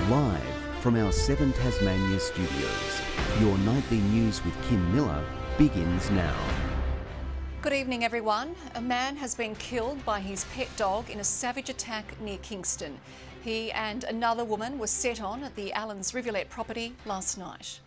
Live from our 7 Tasmania studios, your nightly news with Kim Miller begins now. Good evening, everyone. A man has been killed by his pet dog in a savage attack near Kingston. He and another woman were set on at the Allens Rivulet property last night.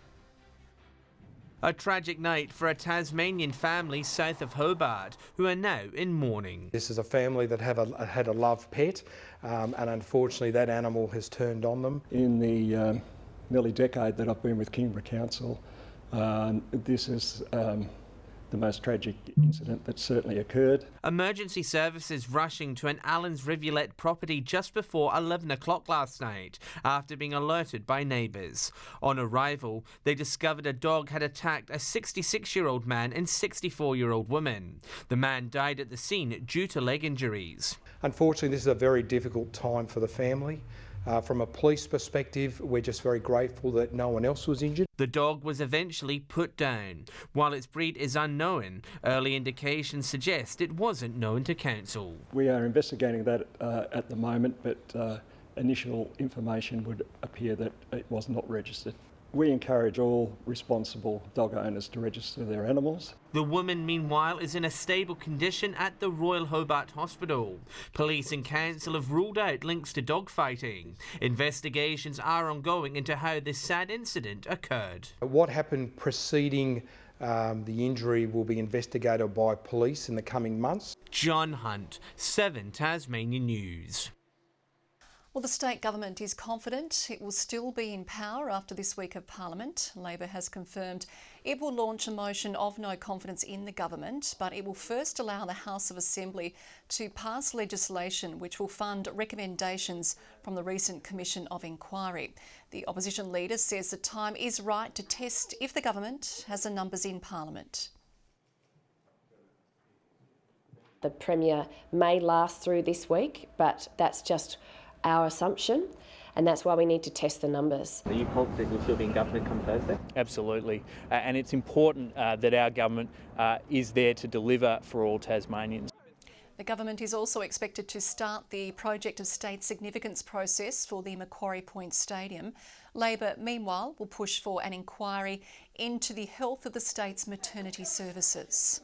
A tragic night for a Tasmanian family south of Hobart who are now in mourning. This is a family that had a loved pet and unfortunately that animal has turned on them. In the nearly decade that I've been with Kingborough Council, this is the most tragic incident that certainly occurred. Emergency services rushing to an Allens Rivulet property just before 11 o'clock last night after being alerted by neighbours. On arrival, they discovered a dog had attacked a 66-year-old man and 64-year-old woman. The man died at the scene due to leg injuries. Unfortunately, this is a very difficult time for the family. From a police perspective, we're just very grateful that no one else was injured. The dog was eventually put down. While its breed is unknown, early indications suggest it wasn't known to council. We are investigating that at the moment, but initial information would appear that it was not registered. We encourage all responsible dog owners to register their animals. The woman, meanwhile, is in a stable condition at the Royal Hobart Hospital. Police and council have ruled out links to dogfighting. Investigations are ongoing into how this sad incident occurred. What happened preceding the injury will be investigated by police in the coming months. John Hunt, 7 Tasmania News. Well, the state government is confident it will still be in power after this week of Parliament. Labor has confirmed it will launch a motion of no confidence in the government, but it will first allow the House of Assembly to pass legislation which will fund recommendations from the recent Commission of Inquiry. The opposition leader says the time is right to test if the government has the numbers in Parliament. The Premier may last through this week, but that's just our assumption, and that's why we need to test the numbers. Do you hope that you'll still be in government come Thursday? Absolutely, and it's important that our government is there to deliver for all Tasmanians. The government is also expected to start the Project of State Significance process for the Macquarie Point Stadium. Labor, meanwhile, will push for an inquiry into the health of the state's maternity services.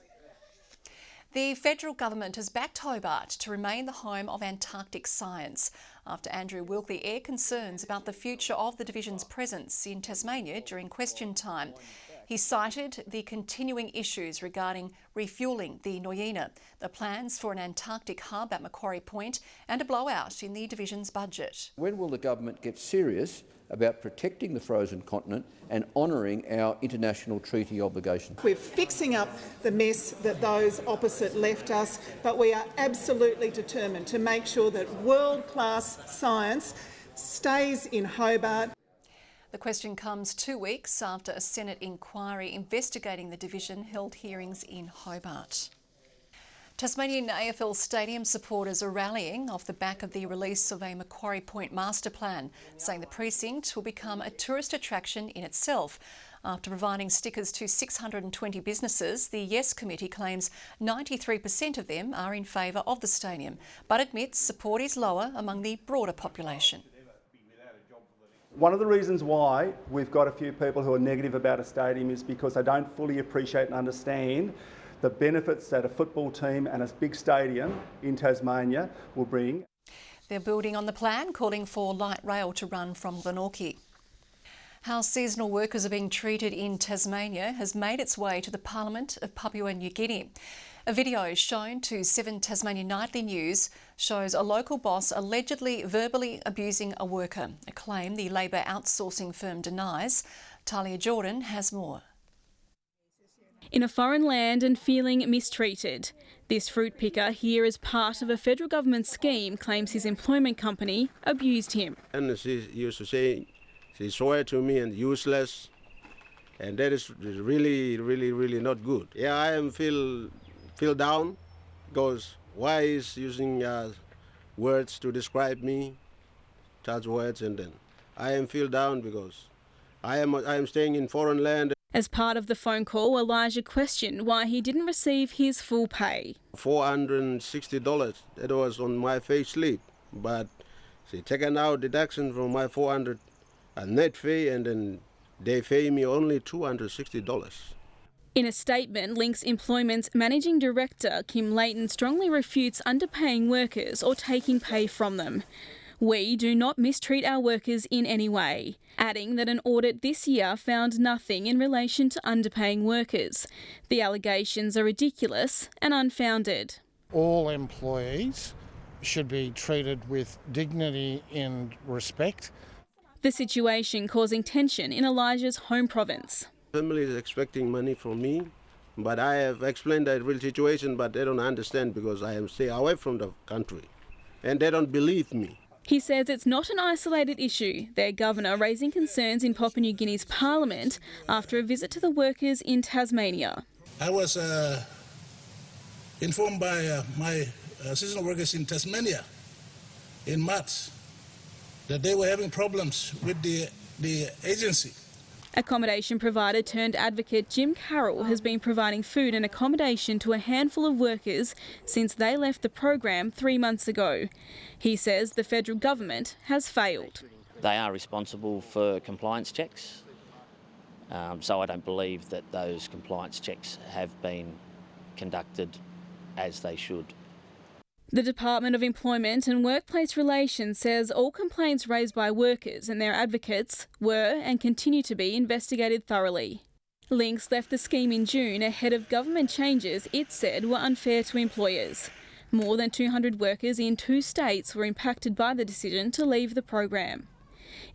The federal government has backed Hobart to remain the home of Antarctic science after Andrew Wilkie aired concerns about the future of the division's presence in Tasmania during question time. He cited the continuing issues regarding refuelling the Noyina, the plans for an Antarctic hub at Macquarie Point and a blowout in the division's budget. When will the government get serious about protecting the frozen continent and honouring our international treaty obligations? We're fixing up the mess that those opposite left us, but we are absolutely determined to make sure that world-class science stays in Hobart. The question comes 2 weeks after a Senate inquiry investigating the division held hearings in Hobart. Tasmanian AFL Stadium supporters are rallying off the back of the release of a Macquarie Point master plan, saying the precinct will become a tourist attraction in itself. After providing stickers to 620 businesses, the Yes Committee claims 93% of them are in favour of the stadium, but admits support is lower among the broader population. One of the reasons why we've got a few people who are negative about a stadium is because they don't fully appreciate and understand the benefits that a football team and a big stadium in Tasmania will bring. They're building on the plan, calling for light rail to run from Glenorchy. How seasonal workers are being treated in Tasmania has made its way to the Parliament of Papua New Guinea. A video shown to 7 Tasmania Nightly News shows a local boss allegedly verbally abusing a worker, a claim the Labor outsourcing firm denies. Talia Jordan has more. In a foreign land and feeling mistreated. This fruit picker, here as part of a federal government scheme, claims his employment company abused him. And she used to say, she swear to me and useless, and that is really not good. Yeah, I am feel down because why is using words to describe me, such words, and then I am feel down because I am staying in foreign land. As part of the phone call, Elijah questioned why he didn't receive his full pay. $460, that was on my pay slip, but She taken out deduction from my 400 net fee, and then they pay me only $260. In a statement, Link's Employment's Managing Director, Kim Leighton, strongly refutes underpaying workers or taking pay from them. We do not mistreat our workers in any way, adding that an audit this year found nothing in relation to underpaying workers. The allegations are ridiculous and unfounded. All employees should be treated with dignity and respect. The situation causing tension in Elijah's home province. Family is expecting money from me, but I have explained the real situation, but they don't understand because I am stay away from the country, and they don't believe me. He says it's not an isolated issue, their governor raising concerns in Papua New Guinea's parliament after a visit to the workers in Tasmania. I was informed by my seasonal workers in Tasmania in March that they were having problems with the agency. Accommodation provider turned advocate Jim Carroll has been providing food and accommodation to a handful of workers since they left the program 3 months ago. He says the federal government has failed. They are responsible for compliance checks, so I don't believe that those compliance checks have been conducted as they should. The Department of Employment and Workplace Relations says all complaints raised by workers and their advocates were and continue to be investigated thoroughly. Links left the scheme in June ahead of government changes it said were unfair to employers. More than 200 workers in 2 states were impacted by the decision to leave the program.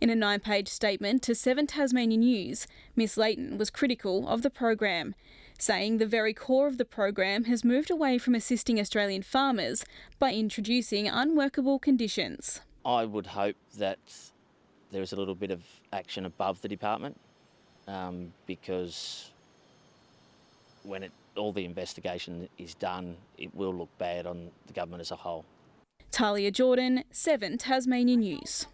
In a 9-page statement to 7 Tasmanian News, Ms Leighton was critical of the program, saying the very core of the program has moved away from assisting Australian farmers by introducing unworkable conditions. I would hope that there is a little bit of action above the department because when all the investigation is done, it will look bad on the government as a whole. Talia Jordan, 7 Tasmanian News.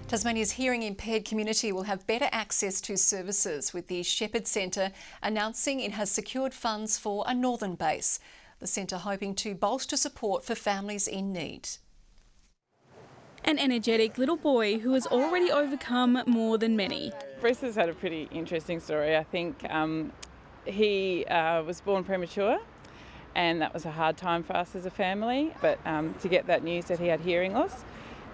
Tasmania's hearing impaired community will have better access to services, with the Shepherd Centre announcing it has secured funds for a northern base. The centre hoping to bolster support for families in need. An energetic little boy who has already overcome more than many. Bruce has had a pretty interesting story. I think he was born premature, and that was a hard time for us as a family. But to get that news that he had hearing loss,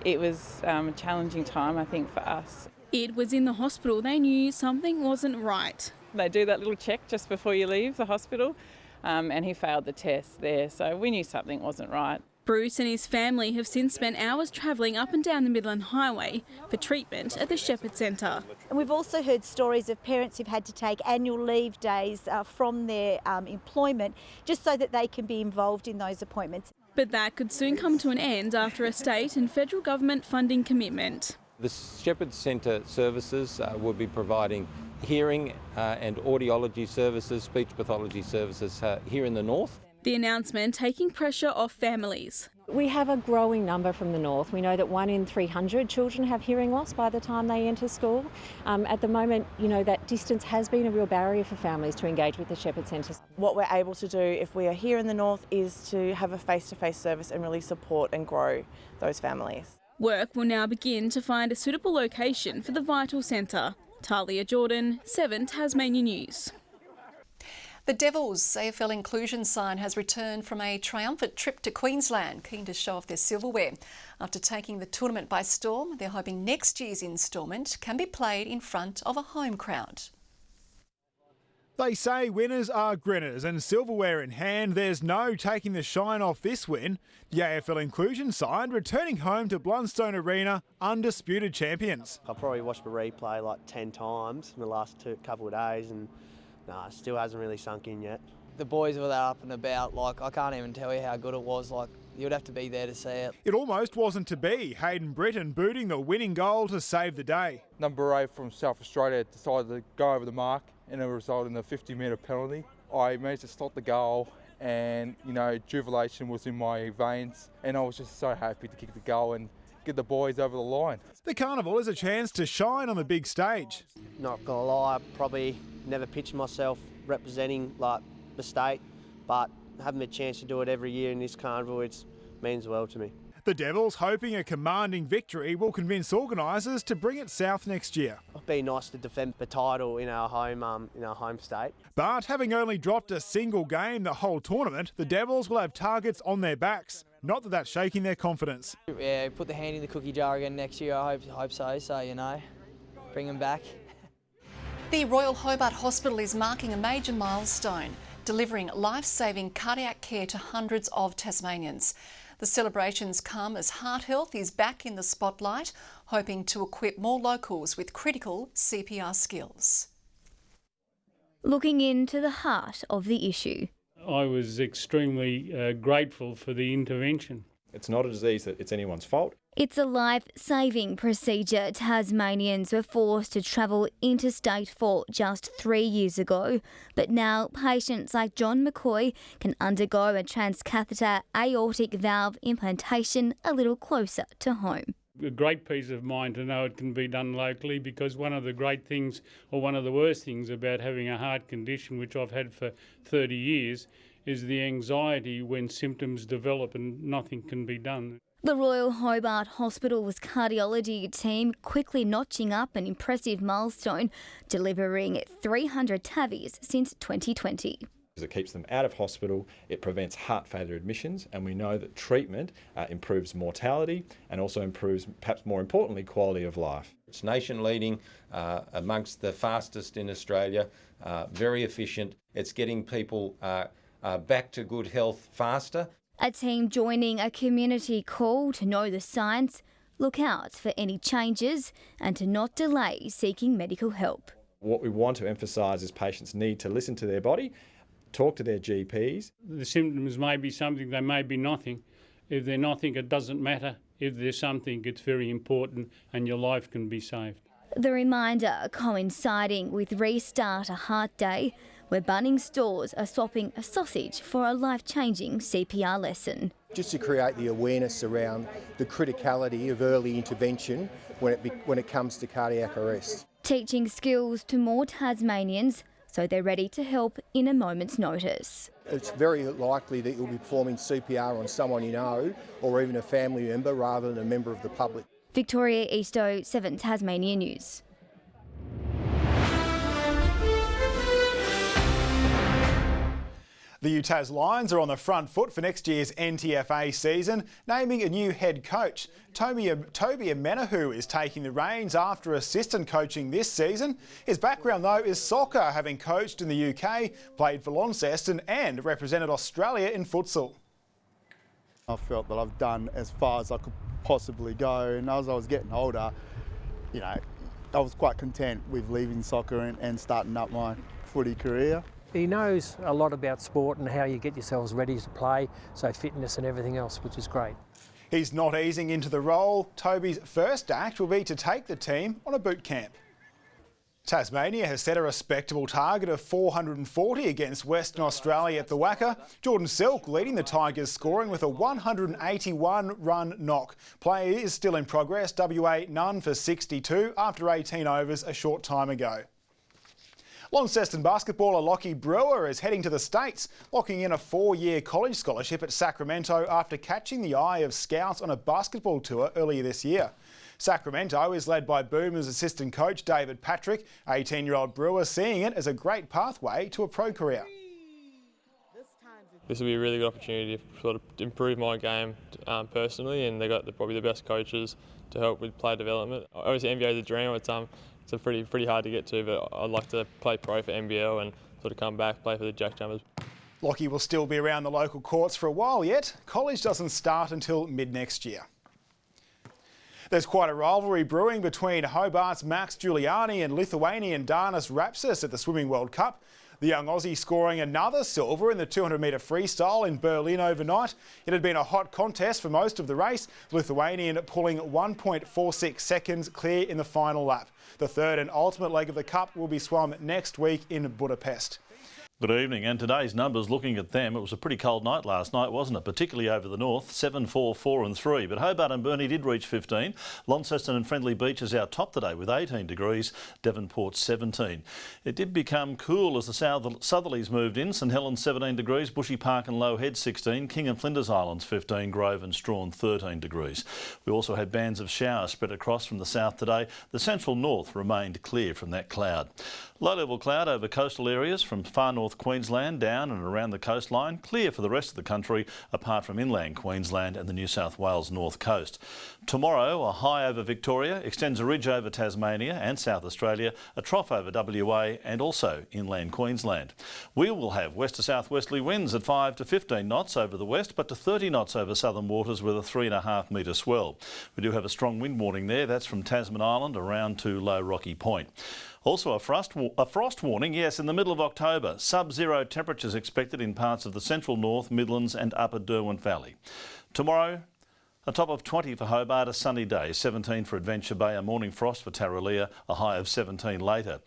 it was a challenging time, I think, for us. It was in the hospital they knew something wasn't right. They do that little check just before you leave the hospital, and he failed the test there, so we knew something wasn't right. Bruce and his family have since spent hours travelling up and down the Midland Highway for treatment at the Shepherd Centre. And we've also heard stories of parents who've had to take annual leave days from their employment just so that they can be involved in those appointments. But that could soon come to an end after a state and federal government funding commitment. The Shepherd Centre services will be providing hearing and audiology services, speech pathology services here in the north. The announcement taking pressure off families. We have a growing number from the north. We know that 1 in 300 children have hearing loss by the time they enter school. At the moment, that distance has been a real barrier for families to engage with the Shepherd Centres. What we're able to do if we are here in the north is to have a face-to-face service and really support and grow those families. Work will now begin to find a suitable location for the Vital Centre. Talia Jordan, 7 Tasmanian News. The Devils AFL inclusion sign has returned from a triumphant trip to Queensland, keen to show off their silverware. After taking the tournament by storm, they're hoping next year's instalment can be played in front of a home crowd. They say winners are grinners, and silverware in hand, there's no taking the shine off this win. The AFL inclusion side returning home to Milestone Arena undisputed champions. I've probably watched the replay like 10 times in the last couple of days, and still hasn't really sunk in yet. The boys were there up and about, I can't even tell you how good it was, you'd have to be there to see it. It almost wasn't to be. Hayden Britton booting the winning goal to save the day. Number 8 from South Australia decided to go over the mark, and it resulted in a 50-metre penalty. I managed to stop the goal, and jubilation was in my veins, and I was just so happy to kick the goal and get the boys over the line. The carnival is a chance to shine on the big stage. Not gonna lie, I probably never pitched myself representing the state, but having the chance to do it every year in this carnival, it means well to me. The Devils, hoping a commanding victory, will convince organisers to bring it south next year. It'd be nice to defend the title in our home state. But having only dropped a single game the whole tournament, the Devils will have targets on their backs. Not that that's shaking their confidence. Yeah, put the hand in the cookie jar again next year. I hope so. So, you know, bring them back. The Royal Hobart Hospital is marking a major milestone, delivering life-saving cardiac care to hundreds of Tasmanians. The celebrations come as heart health is back in the spotlight, hoping to equip more locals with critical CPR skills. Looking into the heart of the issue. I was extremely grateful for the intervention. It's not a disease that it's anyone's fault. It's a life-saving procedure Tasmanians were forced to travel interstate for just 3 years ago. But now patients like John McCoy can undergo a transcatheter aortic valve implantation a little closer to home. A great peace of mind to know it can be done locally, because one of the great things, or one of the worst things about having a heart condition, which I've had for 30 years, is the anxiety when symptoms develop and nothing can be done. The Royal Hobart Hospital's cardiology team quickly notching up an impressive milestone, delivering 300 TAVIs since 2020. It keeps them out of hospital, it prevents heart failure admissions, and we know that treatment improves mortality and also improves, perhaps more importantly, quality of life. It's nation leading, amongst the fastest in Australia, very efficient. It's getting people back to good health faster. A team joining a community call to know the science, look out for any changes and to not delay seeking medical help. What we want to emphasise is patients need to listen to their body, talk to their GPs. The symptoms may be something, they may be nothing. If they're nothing, it doesn't matter. If there's something, it's very important and your life can be saved. The reminder coinciding with Restart a Heart Day, where Bunnings stores are swapping a sausage for a life-changing CPR lesson. Just to create the awareness around the criticality of early intervention when it comes to cardiac arrest. Teaching skills to more Tasmanians so they're ready to help in a moment's notice. It's very likely that you'll be performing CPR on someone you know or even a family member rather than a member of the public. Victoria Eastoe, 7 Tasmania News. The UTAS Lions are on the front foot for next year's NTFA season, naming a new head coach. Toby Amenahu is taking the reins after assistant coaching this season. His background, though, is soccer, having coached in the UK, played for Launceston and represented Australia in futsal. I felt that I've done as far as I could possibly go, and as I was getting older, you know, I was quite content with leaving soccer and starting up my footy career. He knows a lot about sport and how you get yourselves ready to play, so fitness and everything else, which is great. He's not easing into the role. Toby's first act will be to take the team on a boot camp. Tasmania has set a respectable target of 440 against Western Australia at the Wacker. Jordan Silk leading the Tigers scoring with a 181-run knock. Play is still in progress. WA none for 62 after 18 overs a short time ago. Launceston basketballer Lockie Brewer is heading to the States, locking in a 4-year college scholarship at Sacramento after catching the eye of scouts on a basketball tour earlier this year. Sacramento is led by Boomers assistant coach David Patrick, 18-year-old Brewer seeing it as a great pathway to a pro career. This will be a really good opportunity to sort of improve my game personally, and they've got probably the best coaches to help with player development. Obviously NBA is a dream. It's a pretty hard to get to, but I'd like to play pro for NBL and sort of come back, play for the Jack Jumpers. Lockie will still be around the local courts for a while yet. College doesn't start until mid-next year. There's quite a rivalry brewing between Hobart's Max Giuliani and Lithuanian Danas Rapsis at the Swimming World Cup. The young Aussie scoring another silver in the 200-metre freestyle in Berlin overnight. It had been a hot contest for most of the race, Lithuanian pulling 1.46 seconds clear in the final lap. The third and ultimate leg of the Cup will be swum next week in Budapest. Good evening, and today's numbers, looking at them, it was a pretty cold night last night, wasn't it? Particularly over the north, 7, 4, 4 and 3. But Hobart and Burnie did reach 15. Launceston and Friendly Beach is our top today with 18 degrees, Devonport 17. It did become cool as the southerlies moved in. St Helens 17 degrees, Bushy Park and Low Head 16, King and Flinders Islands 15, Grove and Strawn 13 degrees. We also had bands of showers spread across from the south today. The central north remained clear from that cloud. Low-level cloud over coastal areas from far north Queensland down and around the coastline, clear for the rest of the country apart from inland Queensland and the New South Wales north coast. Tomorrow, a high over Victoria, extends a ridge over Tasmania and South Australia, a trough over WA and also inland Queensland. We will have west to southwesterly winds at 5 to 15 knots over the west, but to 30 knots over southern waters with a 3.5 metre swell. We do have a strong wind warning there. That's from Tasman Island around to Low Rocky Point. Also a frost warning, yes, in the middle of October. Sub-zero temperatures expected in parts of the central north, Midlands and upper Derwent Valley. Tomorrow, a top of 20 for Hobart, a sunny day, 17 for Adventure Bay, a morning frost for Tarraleah, a high of 17 later.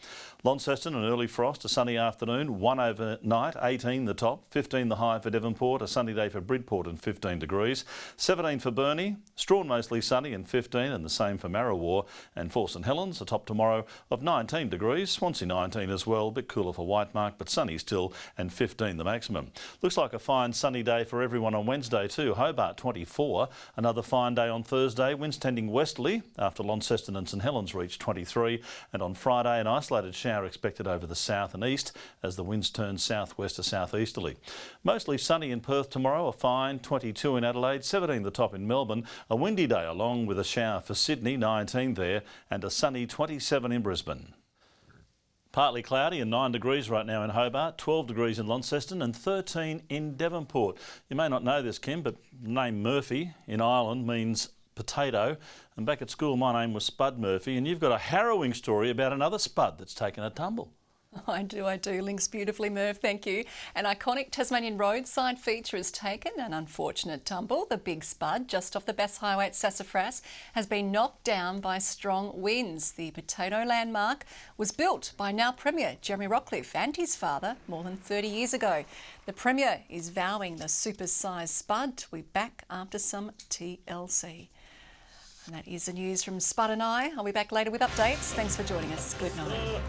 Launceston, an early frost, a sunny afternoon, 1 overnight, 18 the top, 15 the high for Devonport, a sunny day for Bridport and 15 degrees, 17 for Burnie, Strawn mostly sunny and 15, and the same for Marrawar, and for St Helens, a top tomorrow of 19 degrees, Swansea 19 as well, a bit cooler for Whitemark, but sunny still, and 15 the maximum. Looks like a fine sunny day for everyone on Wednesday too. Hobart 24, another fine day on Thursday, winds tending westerly after Launceston and St Helens reach 23, and on Friday an isolated shower expected over the south and east as the winds turn southwest to southeasterly. Mostly sunny in Perth tomorrow, a fine 22 in Adelaide, 17 the top in Melbourne, a windy day along with a shower for Sydney, 19 there, and a sunny 27 in Brisbane. Partly cloudy and 9 degrees right now in Hobart, 12 degrees in Launceston and 13 in Devonport. You may not know this, Kim, but the name Murphy in Ireland means potato, and back at school my name was Spud Murphy, and you've got a harrowing story about another Spud that's taken a tumble. I do. Links beautifully, Merv, thank you. An iconic Tasmanian roadside feature has taken an unfortunate tumble. The big Spud, just off the Bass Highway at Sassafras, has been knocked down by strong winds. The potato landmark was built by now Premier Jeremy Rockcliffe and his father more than 30 years ago. The Premier is vowing the super-sized Spud will be back after some TLC. And that is the news from Spud and I. I'll be back later with updates. Thanks for joining us. Good night.